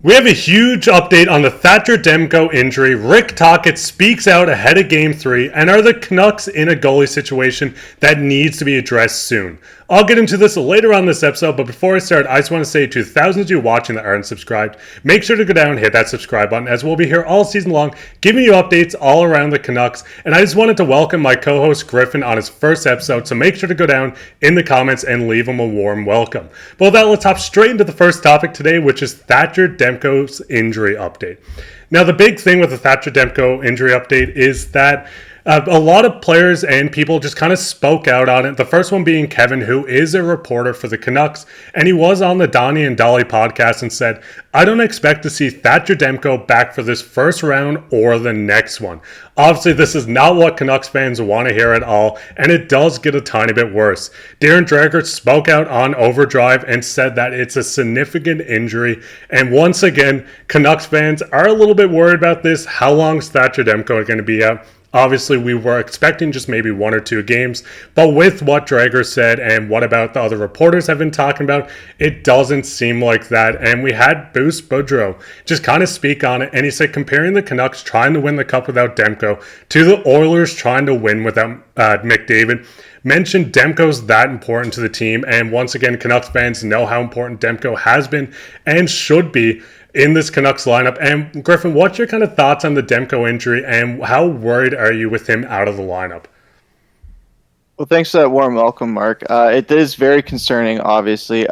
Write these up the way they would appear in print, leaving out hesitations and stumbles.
We have a huge update on the Thatcher Demko injury. Rick Tocchet speaks out ahead of Game 3, and are the Canucks in a goalie situation that needs to be addressed soon? I'll get into this later on this episode, but before I start, I just want to say to thousands of you watching that aren't subscribed, make sure to go down and hit that subscribe button, as we'll be here all season long, giving you updates all around the Canucks. And I just wanted to welcome my co-host Griffin on his first episode, so make sure to go down in the comments and leave him a warm welcome. But with that, let's hop straight into the first topic today, which is Thatcher Demko's injury update. Now, the big thing with the Thatcher Demko injury update is that a lot of players and people just kind of spoke out on it. The first one being Kevin, who is a reporter for the Canucks, and he was on the Donnie and Dolly podcast and said, "I don't expect to see Thatcher Demko back for this first round or the next one." Obviously, this is not what Canucks fans want to hear at all, and it does get a tiny bit worse. Darren Dreger spoke out on Overdrive and said that it's a significant injury, and once again, Canucks fans are a little bit worried about this. How long is Thatcher Demko going to be out? Obviously, we were expecting just maybe 1 or 2 games, but with what Drager said and what about the other reporters have been talking about, it doesn't seem like that. And we had Bruce Boudreau just kind of speak on it, and he said comparing the Canucks trying to win the Cup without Demko to the Oilers trying to win without McDavid, mentioned Demko's that important to the team, and once again, Canucks fans know how important Demko has been and should be in this Canucks lineup. And Griffin, what's your kind of thoughts on the Demko injury, and how worried are you with him out of the lineup? Well, thanks for that warm welcome, Mark. It is very concerning, obviously.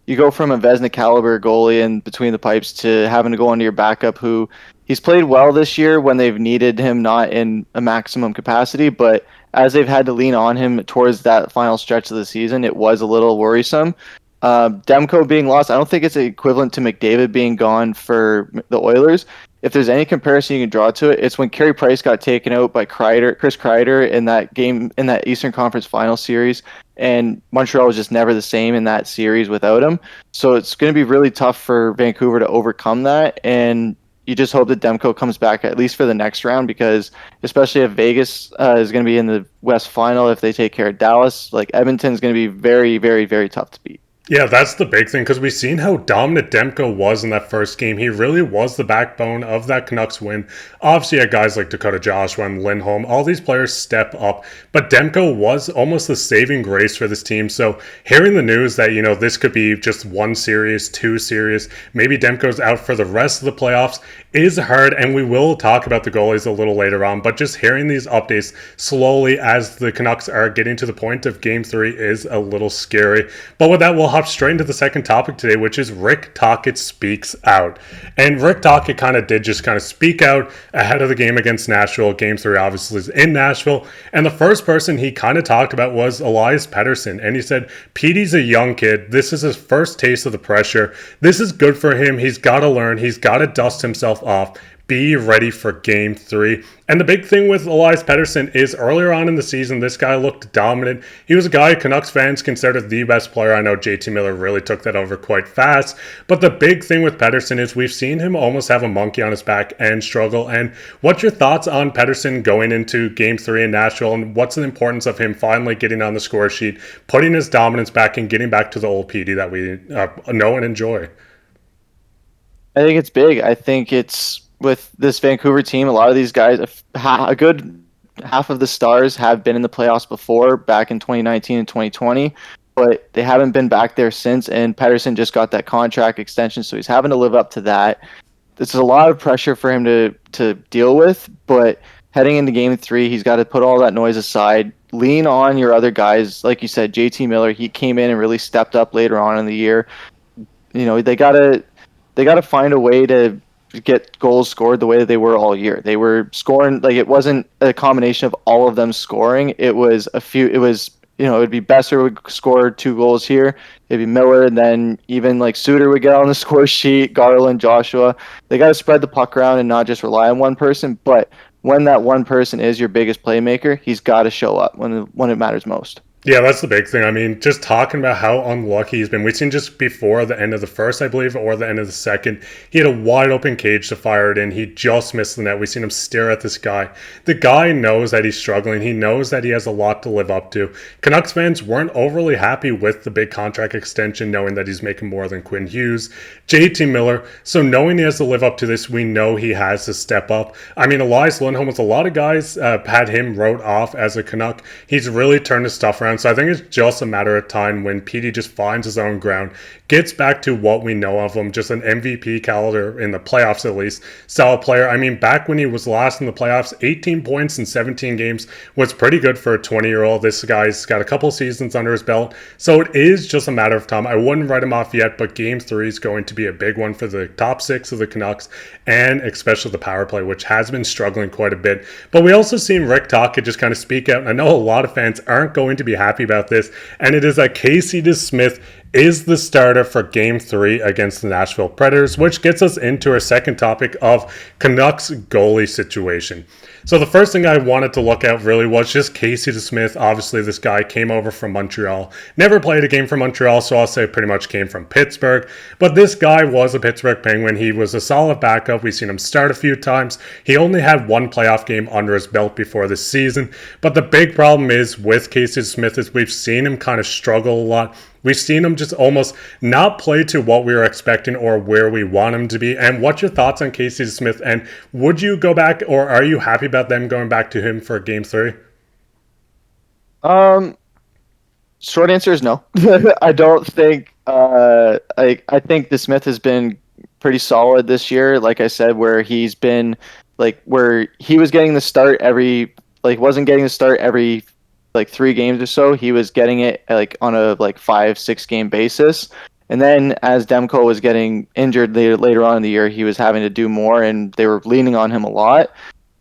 You go from a Vezina caliber goalie in between the pipes to having to go into your backup, who he's played well this year when they've needed him not in a maximum capacity, but as they've had to lean on him towards that final stretch of the season, it was a little worrisome. Demko being lost, I don't think it's equivalent to McDavid being gone for the Oilers. If there's any comparison you can draw to it, it's when Carey Price got taken out by Chris Kreider in that game, in that Eastern Conference Final Series, and Montreal was just never the same in that series without him. So it's going to be really tough for Vancouver to overcome that, and you just hope that Demko comes back at least for the next round, because especially if Vegas is going to be in the West Final, if they take care of Dallas, like Edmonton is going to be very, very, very tough to beat. Yeah, that's the big thing, because we've seen how dominant Demko was in that first game. He really was the backbone of that Canucks win. Obviously, you had guys like Dakota Joshua and Lindholm. All these players step up, but Demko was almost the saving grace for this team. So hearing the news that, this could be just 1 series, 2 series, maybe Demko's out for the rest of the playoffs is hard, and we will talk about the goalies a little later on, but just hearing these updates slowly as the Canucks are getting to the point of Game 3 is a little scary. But with that, we'll hop straight into the second topic today, which is Rick Tocchet speaks out. And Rick Tocchet did speak out ahead of the game against Nashville. Game 3 obviously is in Nashville, and the first person he talked about was Elias Pettersson, and he said, "Petey's a young kid. This is his first taste of the pressure. This is good for him. He's got to learn. He's got to dust himself off. Be ready for Game 3. And the big thing with Elias Pettersson is earlier on in the season, this guy looked dominant. He was a guy Canucks fans considered the best player. I know JT Miller really took that over quite fast. But the big thing with Pettersson is we've seen him almost have a monkey on his back and struggle. And what's your thoughts on Pettersson going into Game 3 in Nashville? And what's the importance of him finally getting on the score sheet, putting his dominance back, and getting back to the old PD that we know and enjoy? I think it's big. I think it's with this Vancouver team, a lot of these guys, a good half of the stars have been in the playoffs before, back in 2019 and 2020, but they haven't been back there since, and Pettersson just got that contract extension, so he's having to live up to that. This is a lot of pressure for him to deal with, but heading into Game 3, he's got to put all that noise aside, lean on your other guys. Like you said, JT Miller, he came in and really stepped up later on in the year. They got to find a way to get goals scored the way that they were all year. They were scoring, it wasn't a combination of all of them scoring. It was it would be Boeser would score 2 goals here. It'd be Miller, and then even Suter would get on the score sheet, Garland, Joshua. They got to spread the puck around and not just rely on one person. But when that one person is your biggest playmaker, he's got to show up when it matters most. Yeah, that's the big thing. I mean, just talking about how unlucky he's been. We've seen just before the end of the first, I believe, or the end of the second, he had a wide open cage to fire it in. He just missed the net. We've seen him stare at this guy. The guy knows that he's struggling. He knows that he has a lot to live up to. Canucks fans weren't overly happy with the big contract extension, knowing that he's making more than Quinn Hughes, JT Miller. So knowing he has to live up to this, we know he has to step up. I mean, Elias Lindholm, with a lot of guys had him wrote off as a Canuck. He's really turned his stuff around. So I think it's just a matter of time when PD just finds his own ground, gets back to what we know of him, just an MVP caliber in the playoffs at least, solid player. I mean, back when he was last in the playoffs, 18 points in 17 games was pretty good for a 20-year-old. This guy's got a couple seasons under his belt, so it is just a matter of time. I wouldn't write him off yet, but Game 3 is going to be a big one for the top six of the Canucks, and especially the power play, which has been struggling quite a bit. But we also seen Rick Tocchet just kind of speak out, and I know a lot of fans aren't going to be happy about this, and it is that Casey DeSmith is the starter for Game 3 against the Nashville Predators, which gets us into our second topic of Canucks goalie situation. So the first thing I wanted to look at really was just Casey DeSmith. Obviously, this guy came over from Montreal. Never played a game for Montreal, so I'll say pretty much came from Pittsburgh. But this guy was a Pittsburgh Penguin. He was a solid backup. We've seen him start a few times. He only had one playoff game under his belt before this season. But the big problem is with Casey DeSmith is we've seen him kind of struggle a lot. We've seen him just almost not play to what we were expecting or where we want him to be. And what's your thoughts on Casey DeSmith? And would you go back, or are you happy about them going back to him for Game 3? Short answer is no. I don't think. I think DeSmith has been pretty solid this year. Like I said, where he's been where he was getting the start wasn't getting the start every 3 games or so. He was getting it on a 5-6 game basis, and then as Demko was getting injured later on in the year, he was having to do more, and they were leaning on him a lot.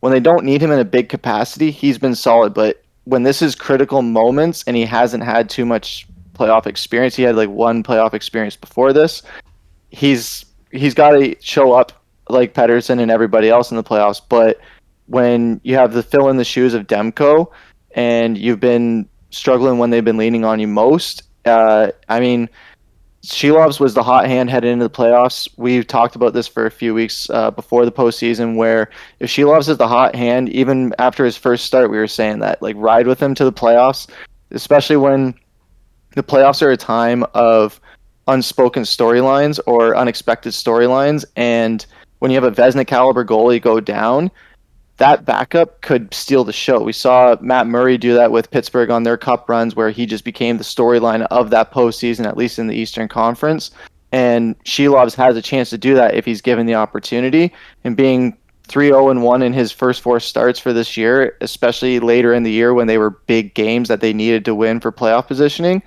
When they don't need him in a big capacity, he's been solid. But when this is critical moments, and he hasn't had too much playoff experience, he had one playoff experience before this. He's got to show up like Pettersson and everybody else in the playoffs. But when you have to fill in the shoes of Demko, and you've been struggling when they've been leaning on you most. I mean, Shelovs was the hot hand headed into the playoffs. We've talked about this for a few weeks before the postseason, where if Shelovs is the hot hand, even after his first start, we were saying that, ride with him to the playoffs, especially when the playoffs are a time of unspoken storylines or unexpected storylines. And when you have a Vezina caliber goalie go down, that backup could steal the show. We saw Matt Murray do that with Pittsburgh on their cup runs, where he just became the storyline of that postseason, at least in the Eastern Conference. And Shelovs has a chance to do that if he's given the opportunity. And being 3-0-1 in his first 4 starts for this year, especially later in the year when they were big games that they needed to win for playoff positioning,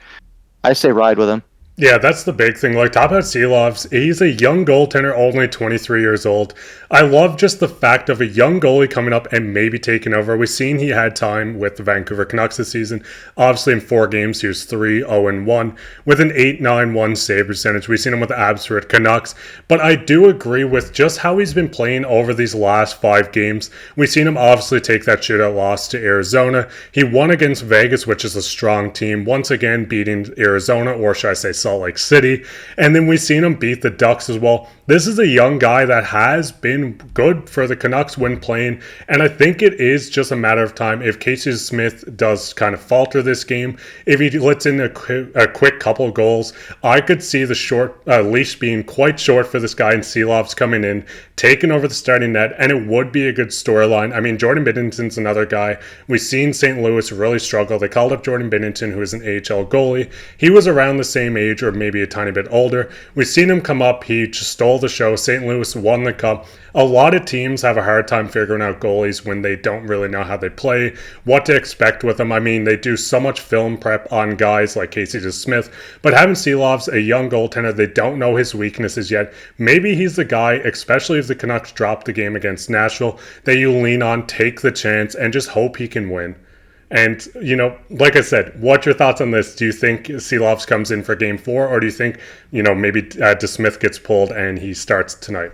I say ride with him. Yeah, that's the big thing. Top about Seelovs, he's a young goaltender, only 23 years old. I love just the fact of a young goalie coming up and maybe taking over. We've seen he had time with the Vancouver Canucks this season. Obviously, in 4 games, he was 3-0-1 with an 8.91 save percentage. We've seen him with the absolute Canucks. But I do agree with just how he's been playing over these last 5 games. We've seen him obviously take that shootout loss to Arizona. He won against Vegas, which is a strong team, once again beating Arizona, or should I say Salt Lake City, and then we've seen him beat the Ducks as well. This is a young guy that has been good for the Canucks when playing, and I think it is just a matter of time. If Casey Smith does kind of falter this game, if he lets in a quick couple goals, I could see the short leash being quite short for this guy, and Seelovs coming in, taking over the starting net, and it would be a good storyline. I mean, Jordan Binnington's another guy. We've seen St. Louis really struggle. They called up Jordan Binnington, who is an AHL goalie. He was around the same age, or maybe a tiny bit older. We've seen him come up. He just stole the show. St. Louis won the cup. A lot of teams have a hard time figuring out goalies when they don't really know how they play, what to expect with them. I mean, they do so much film prep on guys like Casey DeSmith, but having Seelovs, a young goaltender, they don't know his weaknesses yet. Maybe he's the guy, especially if the Canucks drop the game against Nashville, that you lean on, take the chance, and just hope he can win. And, like I said, what's your thoughts on this? Do you think Seelovs comes in for Game 4, or do you think, maybe DeSmith gets pulled and he starts tonight?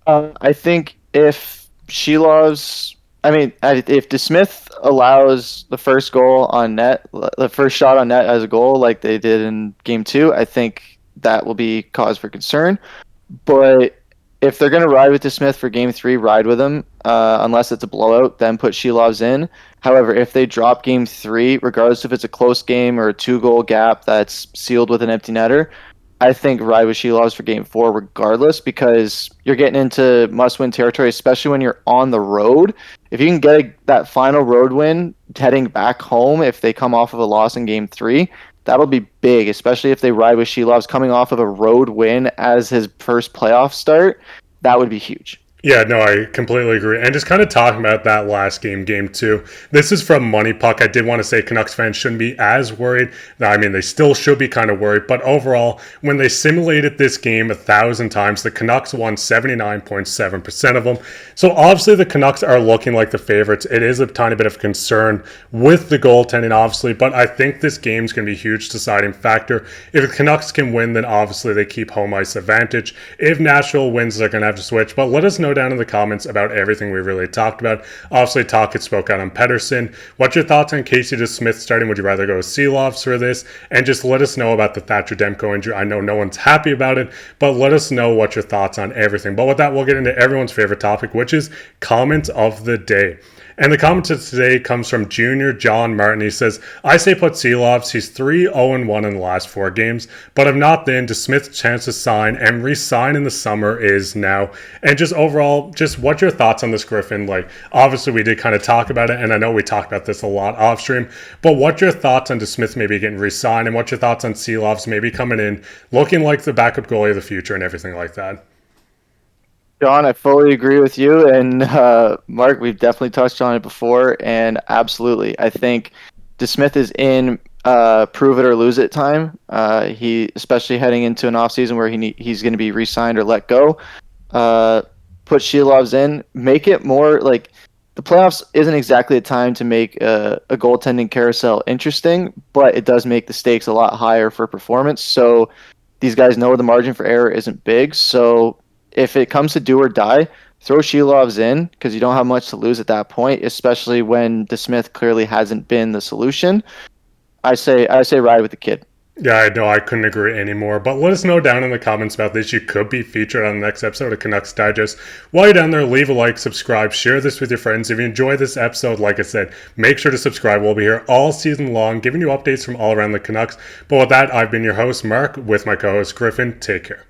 I think if Shelovs I mean, if DeSmith allows the first goal on net, the first shot on net as a goal, like they did in Game 2, I think that will be cause for concern. But if they're going to ride with DeSmith for Game 3, ride with him. Unless it's a blowout, then put Shilovs in. However, if they drop Game 3, regardless if it's a close game or a 2-goal gap that's sealed with an empty netter, I think ride with Shilovs for Game 4 regardless, because you're getting into must-win territory, especially when you're on the road. If you can get that final road win heading back home, if they come off of a loss in Game 3, that'll be big, especially if they ride with Shilovs coming off of a road win as his first playoff start. That would be huge. Yeah, no, I completely agree. And just kind of talking about that last game, Game 2, this is from Money Puck. I did want to say Canucks fans shouldn't be as worried. I mean, they still should be kind of worried. But overall, when they simulated this game 1,000 times, the Canucks won 79.7% of them. So obviously the Canucks are looking like the favorites. It is a tiny bit of concern with the goaltending, obviously. But I think this game is going to be a huge deciding factor. If the Canucks can win, then obviously they keep home ice advantage. If Nashville wins, they're going to have to switch. But let us know down in the comments about everything we really talked about. Obviously, Tocchet spoke out on Pettersson. What's your thoughts on Casey DeSmith starting? Would you rather go with Seelovs for this? And just let us know about the Thatcher Demko injury. I know no one's happy about it, but let us know what your thoughts on everything. But with that, we'll get into everyone's favorite topic, which is comments of the day. And the comment today comes from Junior John Martin. He says, I say put Seelovs. He's 3-0-1 in the last 4 games, but if not, then DeSmith's chance to sign and re-sign in the summer is now. And just overall, just what's your thoughts on this, Griffin? Like, obviously we did kind of talk about it, and I know we talked about this a lot off stream, but what's your thoughts on DeSmith maybe getting re-signed, and what's your thoughts on Seelovs maybe coming in, looking like the backup goalie of the future and everything like that? John, I fully agree with you. And Mark, we've definitely touched on it before. And absolutely, I think DeSmith is in prove it or lose it time. He, especially heading into an offseason where he's going to be re-signed or let go. Put Shilovs in, make it more like the playoffs isn't exactly a time to make a goaltending carousel interesting, but it does make the stakes a lot higher for performance. So these guys know the margin for error isn't big. So if it comes to do or die, throw Shilovs in because you don't have much to lose at that point, especially when DeSmith clearly hasn't been the solution. I say ride with the kid. Yeah, I know, I couldn't agree anymore. But let us know down in the comments about this. You could be featured on the next episode of Canucks Digest. While you're down there, leave a like, subscribe, share this with your friends. If you enjoy this episode, like I said, make sure to subscribe. We'll be here all season long, giving you updates from all around the Canucks. But with that, I've been your host, Mark, with my co-host, Griffin. Take care.